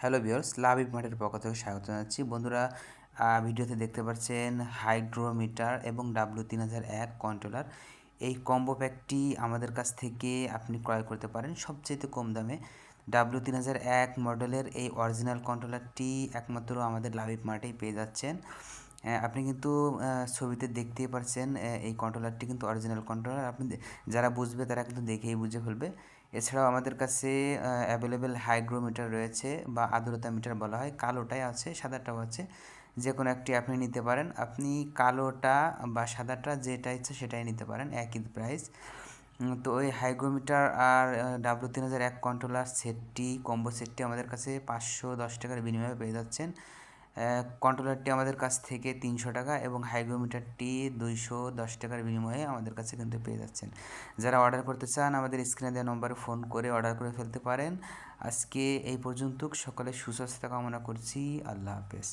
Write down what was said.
Hello viewers, লাভিব মার্টের পক্ষ থেকে স্বাগত জানাচ্ছি। বন্ধুরা, ভিডিওতে দেখতে পাচ্ছেন হাইগ্রোমিটার এবং W3001 কন্ট্রোলার। এই কম্বো প্যাকটি আমাদের কাছ থেকে আপনি ক্রয় করতে পারেন সবচেয়ে কম দামে। W3001 মডেলের এই অরিজিনাল কন্ট্রোলারটি একমাত্র আমাদের লাভিব মার্টেই পেয়ে যাচ্ছেন। আপনি কিন্তু ছবিতে দেখতেই পারছেন, এই কন্ট্রোলারটি কিন্তু অরিজিনাল কন্ট্রোলার। আপনি যারা বুঝবে তারা কিন্তু দেখেই বুঝে ফেলবে। এছাড়াও আমাদের কাছে অ্যাভেলেবেল হাইগ্রোমিটার রয়েছে বা আর্দ্রতা মিটার বলা হয়, কালোটাই আছে সাদাটাও আছে। যে কোনো একটি আপনি নিতে পারেন। আপনি কালোটা বা সাদাটা যেটা ইচ্ছে সেটাই নিতে পারেন, একই প্রাইস। তো ওই হাইগ্রোমিটার আর W3001 কন্ট্রোলার সেটটি, কম্বো সেটটি আমাদের কাছে 510 টাকার বিনিময়ে পেয়ে যাচ্ছেন। কন্ট্রোলারটি আমাদের কাছ থেকে 300 টাকা এবং হাইগ্রোমিটারটি 210 টাকার বিনিময়ে আমাদের কাছে কিন্তু পেয়ে যাচ্ছেন। যারা অর্ডার করতে চান আমাদের স্ক্রিনে দেওয়া নম্বরে ফোন করে অর্ডার করে ফেলতে পারেন। আজকে এই পর্যন্ত, সকলের সুস্বাস্থ্য কামনা করছি। আল্লাহ হাফেজ।